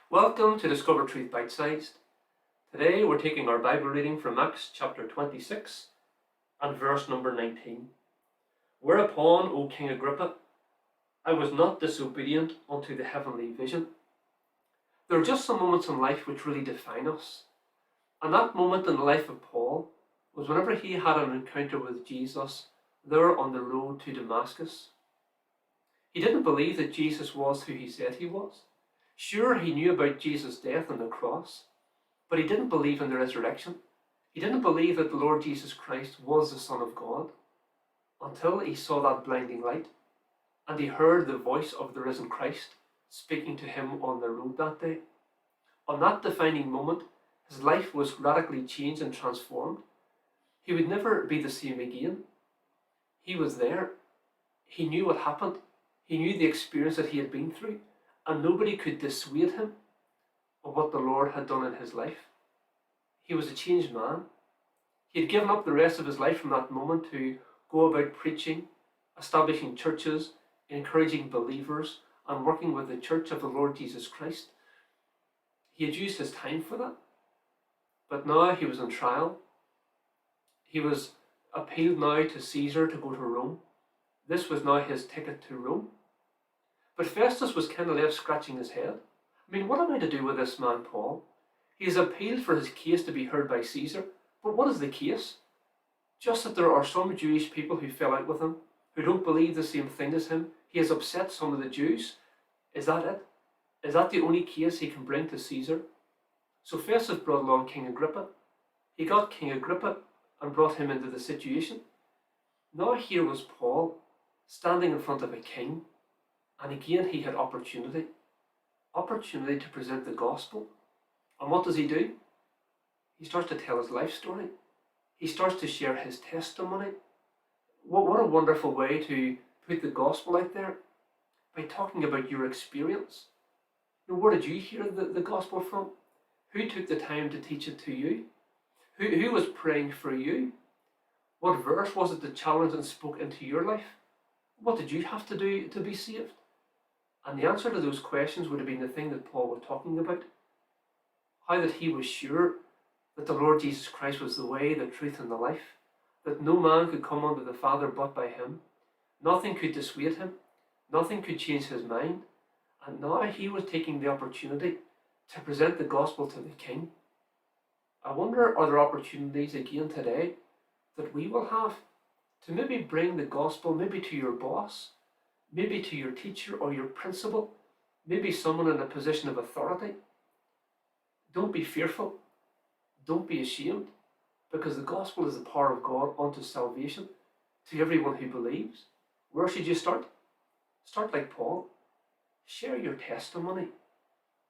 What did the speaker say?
Welcome to Discover Truth Bite-Sized. Today we're taking our Bible reading from Acts chapter 26 and verse number 19. Whereupon, O King Agrippa, I was not disobedient unto the heavenly vision. There are just some moments in life which really define us. And that moment in the life of Paul was whenever he had an encounter with Jesus there on the road to Damascus. He didn't believe that Jesus was who he said he was. Sure, he knew about Jesus' death on the cross, but he didn't believe in the resurrection. He didn't believe that the Lord Jesus Christ was the Son of God until he saw that blinding light and he heard the voice of the risen Christ speaking to him on the road that day. On that defining moment, his life was radically changed and transformed. He would never be the same again. He was there. He knew what happened. He knew the experience that he had been through. And nobody could dissuade him of what the Lord had done in his life. He was a changed man. He had given up the rest of his life from that moment to go about preaching, establishing churches, encouraging believers, and working with the church of the Lord Jesus Christ. He had used his time for that. But now he was on trial. He was appealed now to Caesar to go to Rome. This was now his ticket to Rome. But Festus was kind of left scratching his head. I mean, what am I to do with this man, Paul? He has appealed for his case to be heard by Caesar, but what is the case? Just that there are some Jewish people who fell out with him, who don't believe the same thing as him. He has upset some of the Jews. Is that it? Is that the only case he can bring to Caesar? So Festus brought along King Agrippa. He got King Agrippa and brought him into the situation. Now here was Paul, standing in front of a king. And again, he had opportunity to present the gospel. And what does he do? He starts to tell his life story. He starts to share his testimony. What a wonderful way to put the gospel out there, by talking about your experience. Where did you hear the gospel from? Who took the time to teach it to you? Who was praying for you? What verse was it that challenged and spoke into your life? What did you have to do to be saved? And the answer to those questions would have been the thing that Paul was talking about. How that he was sure that the Lord Jesus Christ was the way, the truth, and the life. That no man could come unto the Father but by him. Nothing could dissuade him. Nothing could change his mind. And now he was taking the opportunity to present the gospel to the king. I wonder, are there opportunities again today that we will have to maybe bring the gospel maybe to your boss, maybe to your teacher or your principal, maybe someone in a position of authority? Don't be fearful. Don't be ashamed, because the gospel is the power of God unto salvation to everyone who believes. Where should you start? Start like Paul. Share your testimony.